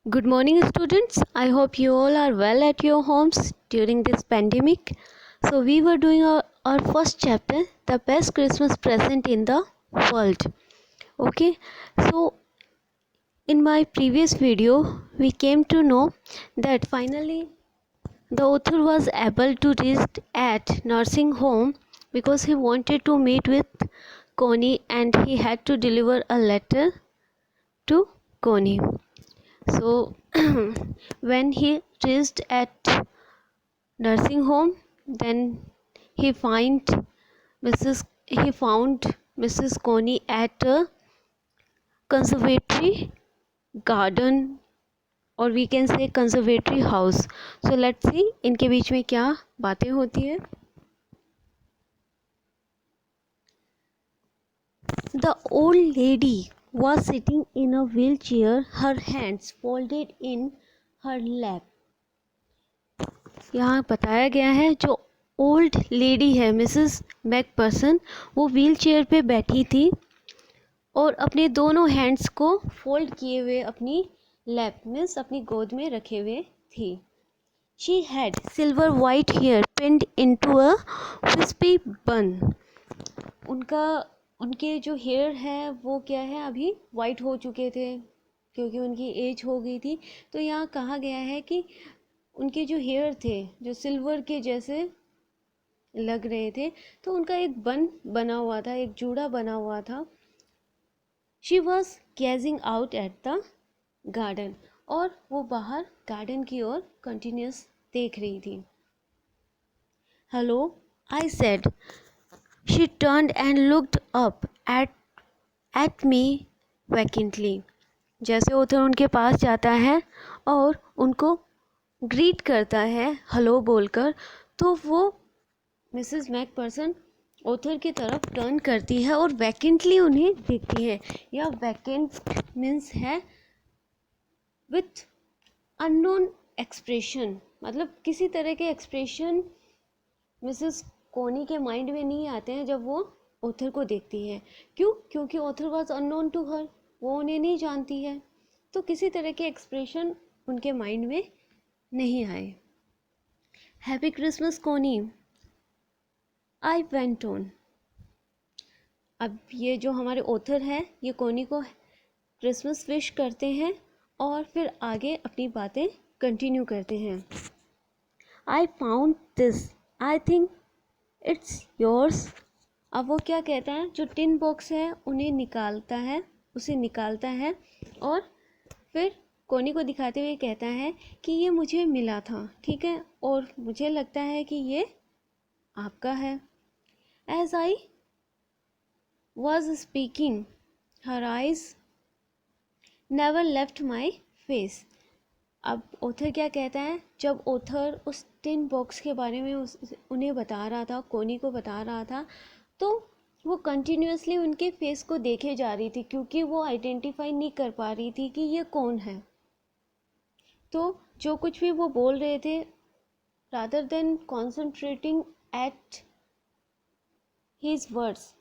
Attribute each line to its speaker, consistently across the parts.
Speaker 1: Good morning, students. I hope you all are well at your homes during this pandemic. So, we were doing our first chapter, The Best Christmas Present in the World. Okay, so in my previous video, we came to know that finally the author was able to reach at nursing home because he wanted to meet with Connie and he had to deliver a letter to Connie. So when he reached at nursing home, then he he found Mrs. Coney at a conservatory garden or we can say conservatory house. So let's see इनके बीच में क्या बातें होती है. The old lady was sitting in a wheelchair, her hands folded in her lap. यहाँ बताया गया है जो ओल्ड लेडी है मिसेस मैकपर्सन, वो व्हील चेयर पे बैठी थी और अपने दोनों हैंड्स को फोल्ड किए हुए अपनी लैप मीन्स अपनी गोद में रखे हुए थी. She had silver white hair pinned into a wispy bun. उनके जो हेयर है वो क्या है, अभी वाइट हो चुके थे क्योंकि उनकी एज हो गई थी. तो यहाँ कहा गया है कि उनके जो हेयर थे जो सिल्वर के जैसे लग रहे थे, तो उनका एक बन बना हुआ था, एक जूड़ा बना हुआ था. She was gazing out at the garden, और वो बाहर गार्डन की ओर कंटिन्यूस देख रही थी. Hello, I said. She turned and looked up at me vacantly. जैसे उधर उनके पास जाता है और उनको ग्रीट करता है हेलो बोलकर, तो वो मिसेस मैकपर्सन ऑथर की तरफ टर्न करती है और वैकेंटली उन्हें देखती है. या वैकेंट मीन्स है विथ अननोन एक्सप्रेशन, मतलब किसी तरह के एक्सप्रेशन मिसेस कोनी के माइंड में नहीं आते हैं जब वो ऑथर को देखती है. क्यों? क्योंकि author was unknown to her, वो उन्हें नहीं जानती है, तो किसी तरह के एक्सप्रेशन उनके माइंड में नहीं आए. हैप्पी क्रिसमस कोनी, आई वेंट ऑन. अब ये जो हमारे ऑथर हैं ये कोनी को क्रिसमस विश करते हैं और फिर आगे अपनी बातें कंटिन्यू करते हैं. I found this, I think it's yours. अब वो क्या कहता है, जो टिन बॉक्स है उसे निकालता है और फिर कोनी को दिखाते हुए कहता है कि ये मुझे मिला था, ठीक है, और मुझे लगता है कि ये आपका है. As I was speaking her eyes never left my face. अब ऑथर क्या कहता है, जब ऑथर उस टिन बॉक्स के बारे में उन्हें बता रहा था, कोनी को बता रहा था, तो वो कंटिन्यूसली उनके फेस को देखे जा रही थी क्योंकि वो आइडेंटिफाई नहीं कर पा रही थी कि ये कौन है. तो जो कुछ भी वो बोल रहे थे, rather than concentrating at his words,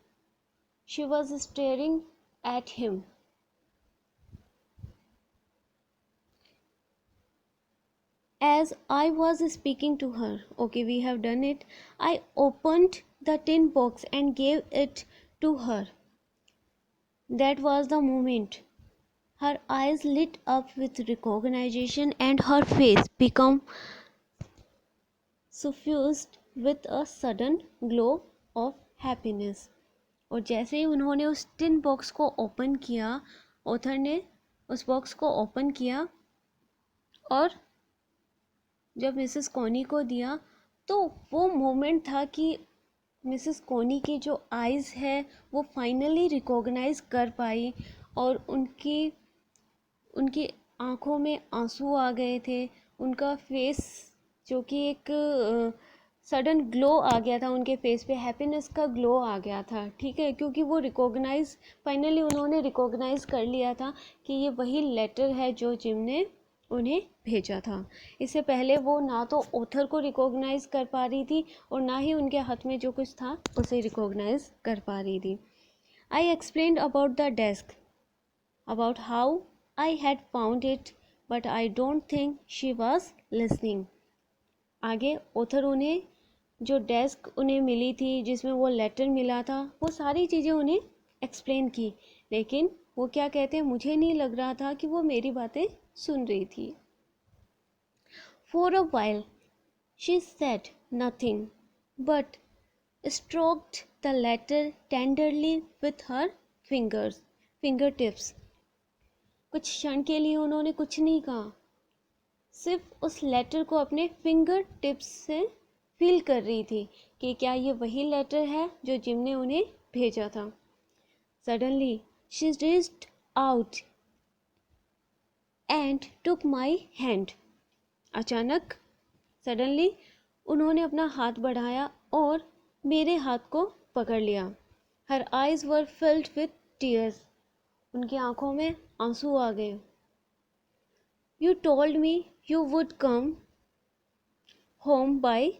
Speaker 1: she was staring at him. As I was speaking to her, okay, we have done it. I opened the tin box and gave it to her. That was the moment her eyes lit up with recognition and her face became suffused with a sudden glow of happiness. और जैसे ही उन्होंने उस tin box को open किया, author ने उस box को open किया और जब मिसेस कोनी को दिया, तो वो मोमेंट था कि मिसेस कोनी की जो आइज़ है वो फाइनली रिकॉग्नाइज कर पाई और उनकी आँखों में आंसू आ गए थे. उनका फेस जो कि एक सडन ग्लो आ गया था उनके फेस पे, हैप्पीनेस का ग्लो आ गया था, ठीक है, क्योंकि वो फाइनली उन्होंने रिकॉग्नाइज कर लिया था कि ये वही लेटर है जो जिम ने उन्हें भेजा था. इससे पहले वो ना तो ऑथर को रिकॉग्नाइज कर पा रही थी और ना ही उनके हाथ में जो कुछ था उसे रिकॉग्नाइज कर पा रही थी. I explained about the desk, about how I had found it but I don't think she was listening. आगे ऑथर उन्हें जो डेस्क उन्हें मिली थी जिसमें वो लेटर मिला था वो सारी चीज़ें उन्हें एक्सप्लेन की, लेकिन वो क्या कहते हैं, मुझे नहीं लग रहा था कि वो मेरी बातें सुन रही थी. For a while she said nothing but stroked the letter tenderly with her fingertips. कुछ क्षण के लिए उन्होंने कुछ नहीं कहा, सिर्फ उस लेटर को अपने फिंगर टिप्स से फील कर रही थी कि क्या ये वही लेटर है जो जिम ने उन्हें भेजा था. Suddenly she reached out and took my hand. अचानक सडनली उन्होंने अपना हाथ बढ़ाया और मेरे हाथ को पकड़ लिया. Her eyes were filled with tears. उनकी आंखों में आंसू आ गए. You told me you would come home by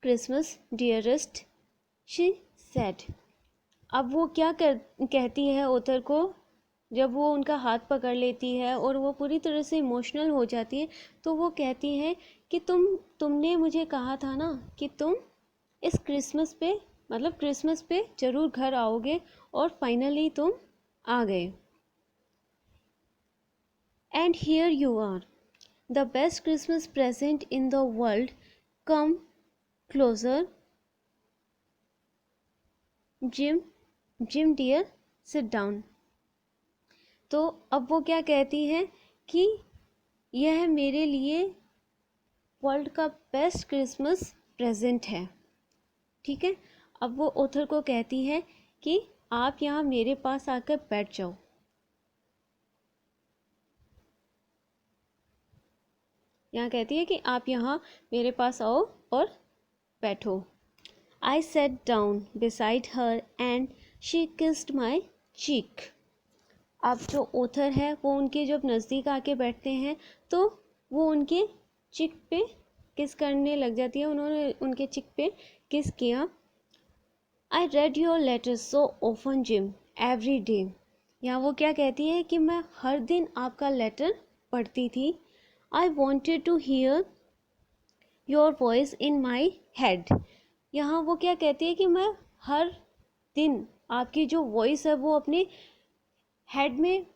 Speaker 1: Christmas dearest, she said. अब वो क्या कहती है ऑथर को, जब वो उनका हाथ पकड़ लेती है और वो पूरी तरह से इमोशनल हो जाती है, तो वो कहती है कि तुमने मुझे कहा था ना कि तुम इस क्रिसमस पे, मतलब क्रिसमस पे ज़रूर घर आओगे, और फाइनली तुम आ गए. And here you are, the best Christmas present in the world. Come closer Jim dear, sit down. तो अब वो क्या कहती है कि यह मेरे लिए वर्ल्ड का बेस्ट क्रिसमस प्रेजेंट है. ठीक है, अब वो ऑथर को कहती है कि आप यहाँ मेरे पास आकर बैठ जाओ. यहाँ कहती है कि आप यहाँ मेरे पास आओ और बैठो. I sat down beside her and she kissed my cheek. अब जो ऑथर है वो उनके जब नज़दीक आके बैठते हैं तो वो उनके चिक पे किस करने लग जाती है. उन्होंने उनके चिक पे किस किया. I read your letters so often Jim, every day. यहाँ वो क्या कहती है कि मैं हर दिन आपका लेटर पढ़ती थी. I wanted to hear your voice in my head. यहाँ वो क्या कहती है कि मैं हर दिन आपकी जो वॉइस है वो अपने हेड में,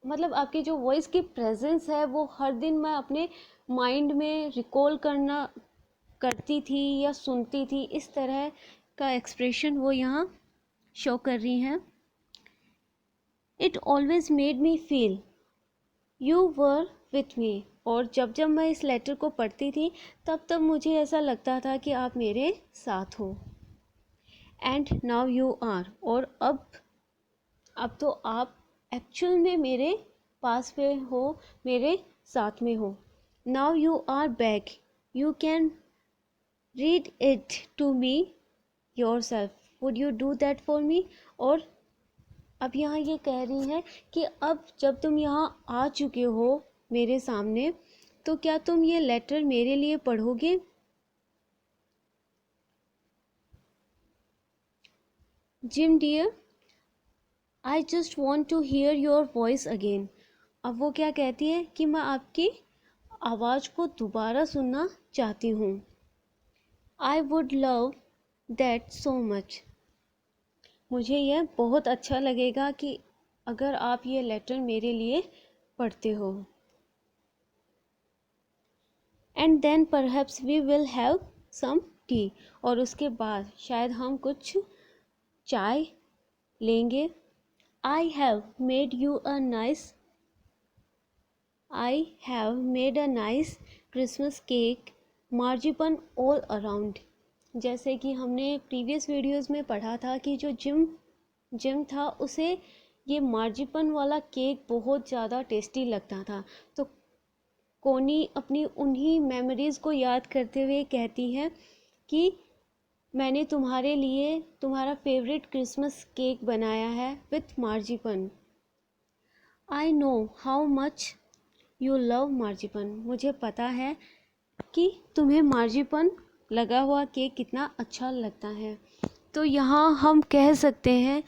Speaker 1: मतलब आपकी जो वॉइस की प्रेजेंस है वो हर दिन मैं अपने माइंड में रिकॉल करती थी या सुनती थी. इस तरह का एक्सप्रेशन वो यहाँ शो कर रही हैं. It always made me feel you were with me. और जब मैं इस लेटर को पढ़ती थी तब मुझे ऐसा लगता था कि आप मेरे साथ हो. And now you are. और अब तो आप एक्चुअल में मेरे पास में हो, मेरे साथ में हो. Now you are back, you can read it to me yourself, would you do that for me. और अब यहाँ ये कह रही है कि अब जब तुम यहाँ आ चुके हो मेरे सामने, तो क्या तुम ये लेटर मेरे लिए पढ़ोगे. Jim dear, I just want to hear your voice again. अब वो क्या कहती है कि मैं आपकी आवाज़ को दोबारा सुनना चाहती हूँ. I would love that so much. मुझे यह बहुत अच्छा लगेगा कि अगर आप ये लेटर मेरे लिए पढ़ते हो. And then perhaps we will have some tea. और उसके बाद शायद हम कुछ चाय लेंगे. I have made a nice Christmas cake, marzipan all around. जैसे कि हमने प्रीवियस वीडियोस में पढ़ा था कि जो जिम था उसे ये मार्जिपन वाला केक बहुत ज़्यादा टेस्टी लगता था. तो कोनी अपनी उन्हीं मेमोरीज़ को याद करते हुए कहती है कि मैंने तुम्हारे लिए तुम्हारा फेवरेट क्रिसमस केक बनाया है with marzipan. I know how much you love marzipan. मुझे पता है कि तुम्हें मार्जिपन लगा हुआ केक कितना अच्छा लगता है. तो यहाँ हम कह सकते हैं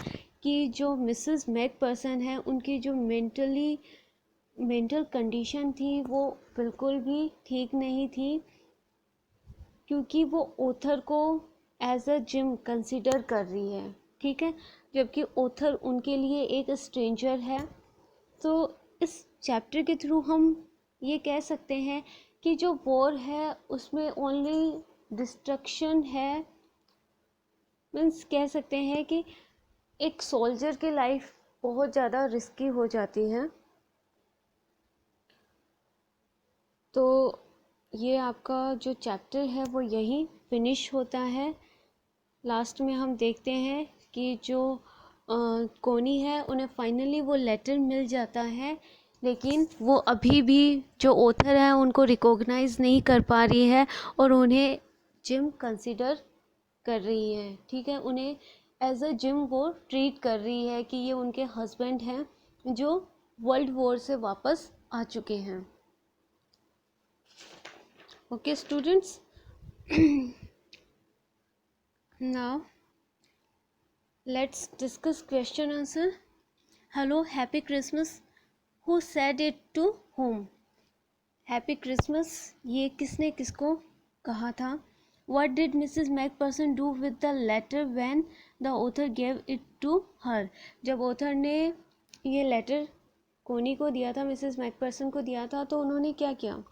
Speaker 1: कि जो मिसेस मैकपर्सन है उनकी जो मेंटल कंडीशन थी वो बिल्कुल भी ठीक नहीं थी, क्योंकि वो ऑथर को एज अ जिम कंसिडर कर रही है, ठीक है, जबकि ऑथर उनके लिए एक स्ट्रेंजर है। तो इस चैप्टर के थ्रू हम ये कह सकते हैं कि जो वॉर है उसमें ओनली डिस्ट्रक्शन है, मीन्स कह सकते हैं कि एक सोल्जर की लाइफ बहुत ज़्यादा रिस्की हो जाती है। तो ये आपका जो चैप्टर है वो यहीं फिनिश होता है। लास्ट में हम देखते हैं कि जो कोनी है उन्हें फाइनली वो लेटर मिल जाता है, लेकिन वो अभी भी जो ऑथर है उनको रिकॉग्नाइज नहीं कर पा रही है और उन्हें जिम कंसिडर कर रही है, ठीक है, उन्हें एज अ जिम वो ट्रीट कर रही है कि ये उनके हस्बैंड हैं जो वर्ल्ड वॉर से वापस आ चुके हैं। Okay students, now let's discuss question answer. Hello, happy Christmas. Who said it to whom? Happy Christmas ये किसने किसको कहा था? What did Mrs. Macpherson do with the letter when the author gave it to her? जब author ने ये letter कोनी को दिया था, मिसेस मैकपर्सन को दिया था, तो उन्होंने क्या किया?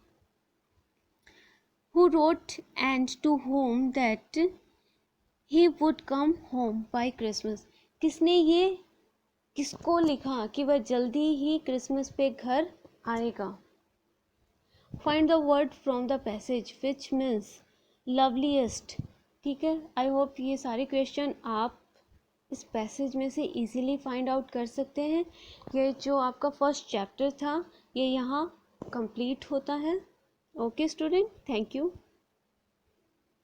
Speaker 1: Who wrote and to whom that he would come home by Christmas? किसने ये किसको लिखा कि वह जल्दी ही क्रिसमस पे घर आएगा? Find the word from the passage which means loveliest, ठीक है। आई होप ये सारे क्वेश्चन आप इस पैसेज में से इजीली फाइंड आउट कर सकते हैं। ये जो आपका फर्स्ट चैप्टर था ये यहाँ कंप्लीट होता है। Okay student, thank you.